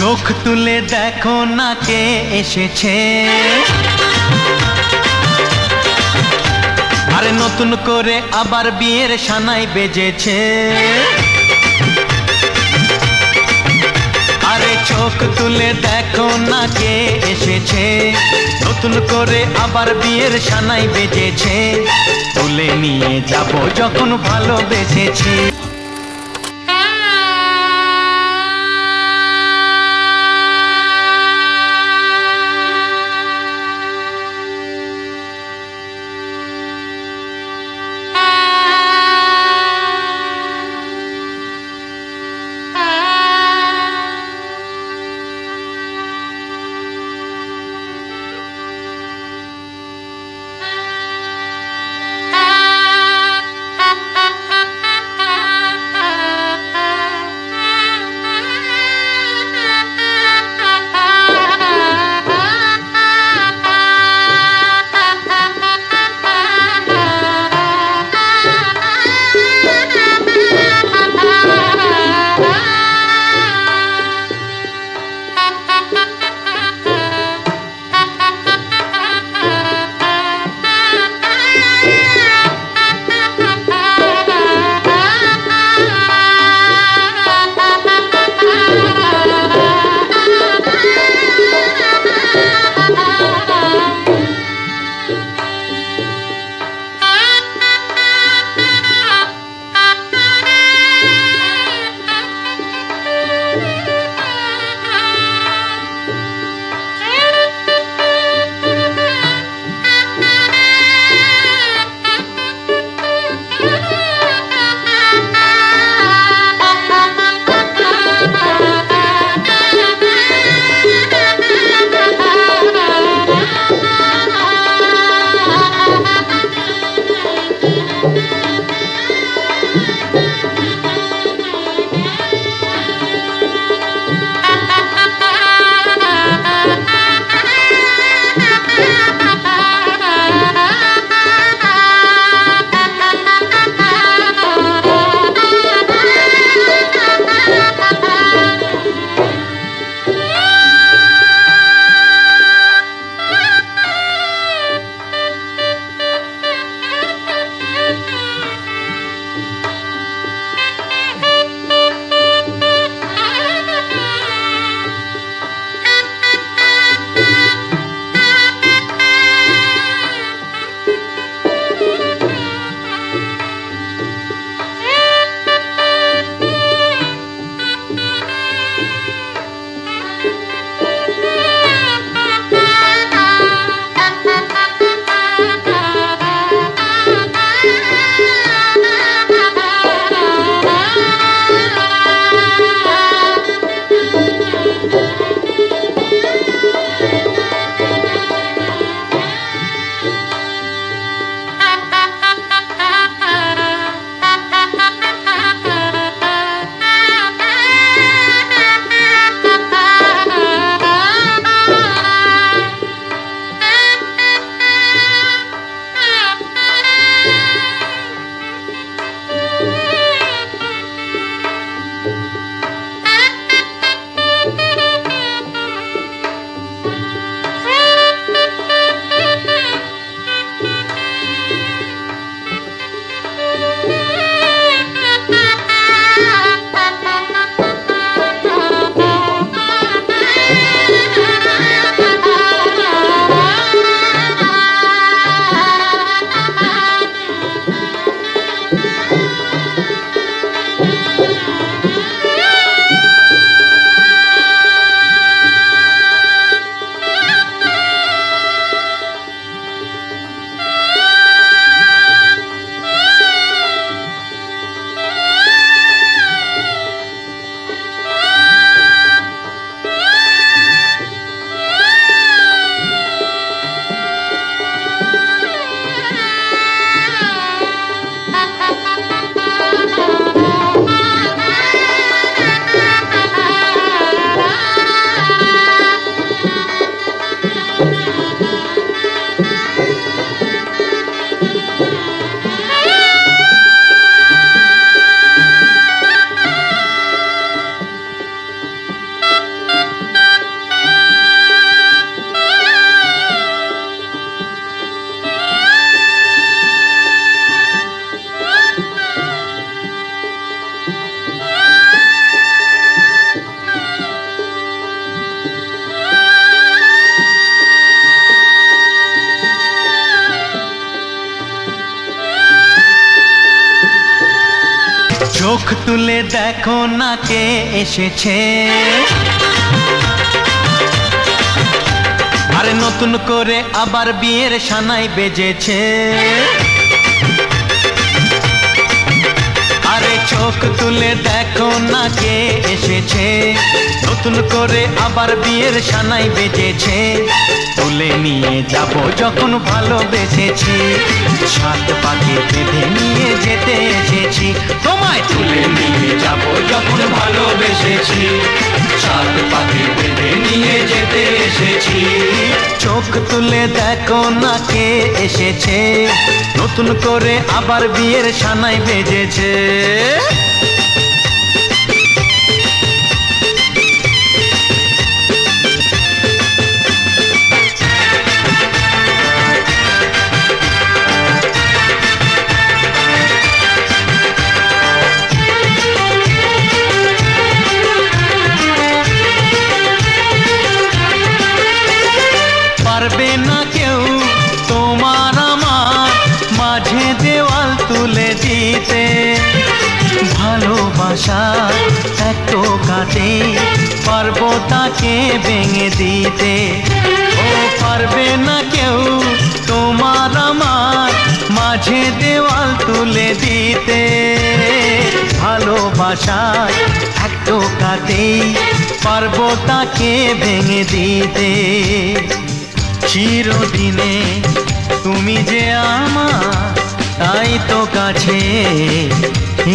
চোখ তুলে দেখো না কে এসেছে, আরে নতুন করে আবার বিয়ের সানাই বেজেছে। আরে চোখ তুলে দেখো না কে এসেছে, নতুন করে আবার বিয়ের সানাই বেজেছে। তুলে নিয়ে যাব যখন ভালোবেসেছি। চোখ তুলে দেখো না কে এসেছে, আরে নতুন করে আবার বিয়ের সানাই বেজেছে। আরে চোখ তুলে দেখো না কে এসেছে, নতুন করে আবার বিয়ের সানাই বেজেছে। তুলে নিয়ে যাব যখন ভালোবেসেছি, সাত পাকে বেঁধে নিয়ে যেতে এসেছি। তোমায় তুলে নিয়ে যাব যখন ভালোবেসেছি, সাত পাকে বেঁধে নিয়ে যেতে এসেছি। চোখ তুলে দেখো না কে এসেছে, নতুন করে আবার বিয়ের সানাই বেজেছে। পারবে না কেউ তোমার আমার মাঝে দেওয়াল তুলে দিতে, ভালোবাসা এত কাটে পারবো তাকে ভেঙে দিতে। ও পারবে না কেউ তোমার আমার মাঝে দেওয়াল তুলে দিতে, ভালোবাসা এত কাটে পারবো তাকে ভেঙে দিতে। চিরদিনে তুমি যে আমার, তাই তো কাছে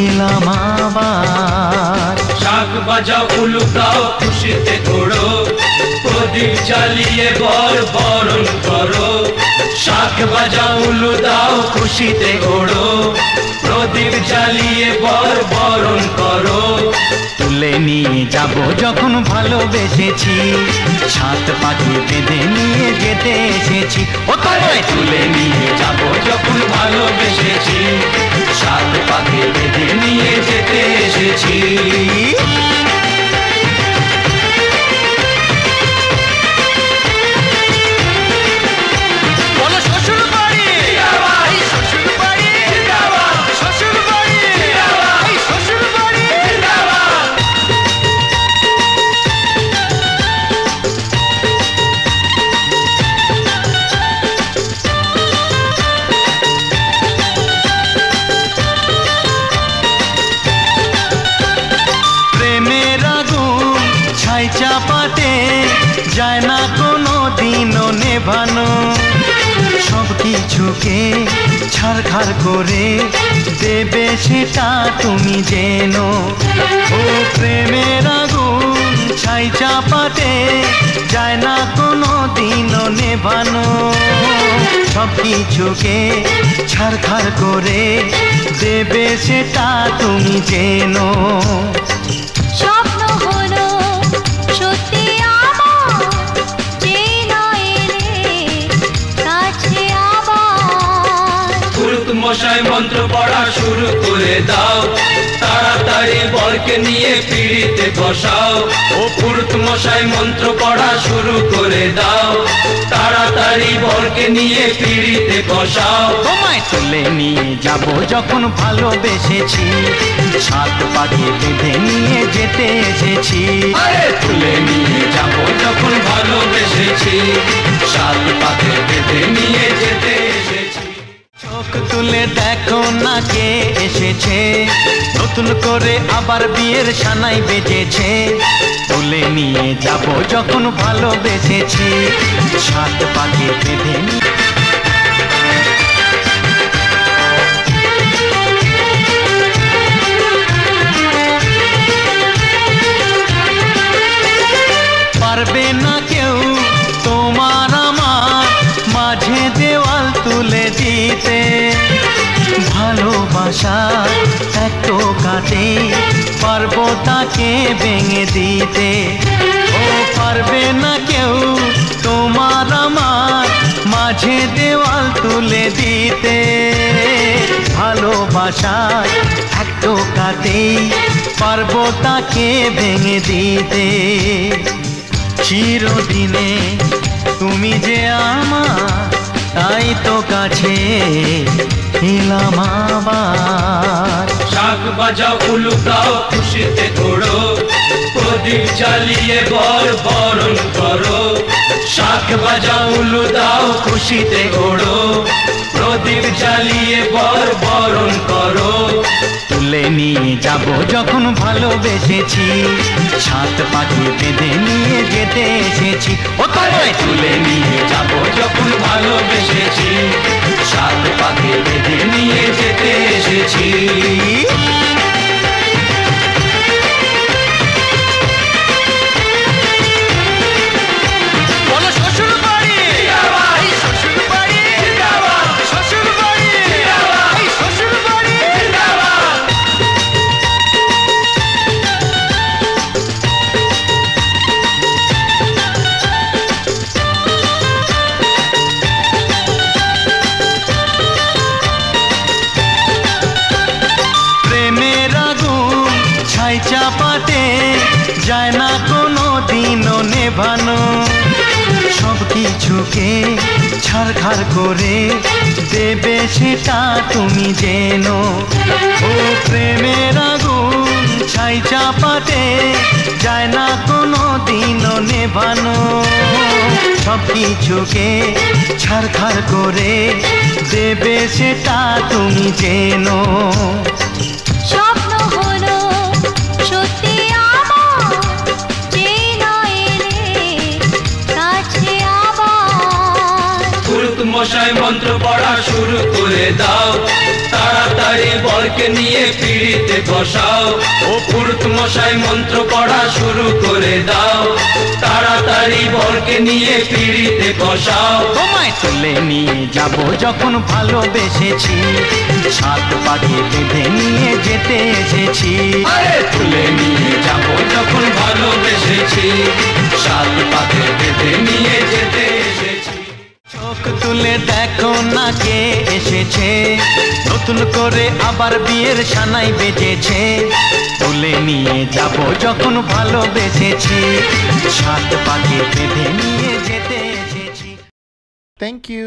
এলাম আবার। শাক বাজাও উলু গাও খুশিতে ঘোড়ো, প্রদীপ জ্বালিয়ে বরণ করো। শাক বাজাও উলু দাও খুশিতে ঘোড়ো, প্রদীপ জ্বালিয়ে বরণ করো। তুলে নিয়ে যাব যখন ভালোবেসেছি, সাত পাকে বেঁধে নিয়ে যেতে এসেছি। ও তোমায় তুলে নিয়ে যাব যখন ভালোবেসেছি, সাত পাকে বেঁধে নিয়ে যেতে এসেছি। চাপাতে যায় না কোনো দিনও নেভানো, সব কিছুকে ছারখার করে দেবে সেটা তুমি জেনো। ও প্রেমের আগুন ছাই চাপাতে যায় না কোনো দিনও নেভানো, সব কিছুকে ছারখার করে দেবে সেটা তুমি জেনো। স্বপ্ন হলো সত্যি আমার, যেই নয় এলে কাছে আবার। পুরুত মশাই মন্ত্র পড়া শুরু করে দাও, তাড়াতাড়ি বরকে নিয়ে পিড়িতে বসাও। ও পুরুত মশাই মন্ত্র পড়া শুরু করে দাও, তাড়াতাড়ি বরকে নিয়ে পিড়িতে বসাও। তোমায় তুলে নিয়ে যাব যখন ভালোবেসেছি, সাত পাকে বেঁধে নিয়ে যেতে এসেছি। আরে তুলে নিয়ে যাব যখন ভালোবেসেছি, সাত পাকে বেঁধে নিয়ে যেতে এসেছি। চোখ তুলে দেখো না কে এসেছে, নতুন করে আবার বিয়ের সানাই বেজেছে। তুলে নিয়ে যাব যখন ভালোবেসেছি, সাত পাকে বেঁধে নিয়ে। পারবে না কেউ তোমার আমার মাঝে দেওয়াল তুলে দিতে, ভালোবাসা এত কাটে পারবো তাকে ভেঙে দিতে। ও পারবে না কেউ তোমার আমার মাঝে দেওয়াল তুলে দিতে, ভালোবাসা এত কাটে পারবো তাকে ভেঙে দিতে। চিরদিনে তুমি যে আমার, তাই তো কাছে এলাম আবার। শাক বাজাও উলু দাও খুশিতে ঘোড়ো, প্রদীপ জ্বালিয়ে বরণ করো। শাক বাজাও উলু দাও খুশিতে ঘোড়ো, প্রদীপ জ্বালিয়ে বরণ করো। তুলে নিয়ে যাব যখন ভালোবেসেছি, সাত পাখি বেঁধে নিয়ে যেতে এসেছি। ও তোমায় তুলে নিয়ে যাব যখন ভালোবেসেছি, সাত পাখি বেঁধে নিয়ে যেতে এসেছি। বলো শ্বশুর বাড়ি, এই শ্বশুর বাড়ি, শ্বশুর বাড়ি, এই শ্বশুর বাড়ি। প্রেমের আগুন ছাই চাপাতে যায় না কোনো দিনও নেভানো, সব কিছুকে ছারখার করে দেবে সেটা তুমি জেনো। ও প্রেমের আগুন ছাই চাপাতে যায় না কোনো দিনও নেভানো, সব কিছুকে ছারখার করে দেবে সেটা তুমি জেনো। স্বপ্ন হলো সত্যি আমার, যেই না এলে কাছে আবার। পুরুত মশাই মন্ত্র পড়া শুরু করে দাও, তাড়াতাড়ি বরকে নিয়ে পিড়িতে বসাও। ও পুরুত মশাই মন্ত্র পড়া শুরু করে দাও, তাড়াতাড়ি বরকে নিয়ে পিড়িতে বসাও। তোমায় তুলে নিয়ে যাব যখন ভালোবেসেছি, সাত পাখি বেঁধে নিয়ে যেতে এসেছি। আরে তুলে নিয়ে যাব যখন ভালোবেসেছি, সাত পাখি বেঁধে নিয়ে যেতে এসেছি। চোখ তুলে দেখো না কে এসেছে, নতুন করে আবার বিয়ের সানাই বেজেছে। তুলে নিয়ে যাব যখন ভালোবেসেছি, সাত পাখি বেঁধে নিয়ে যেতে এসেছি। Thank you.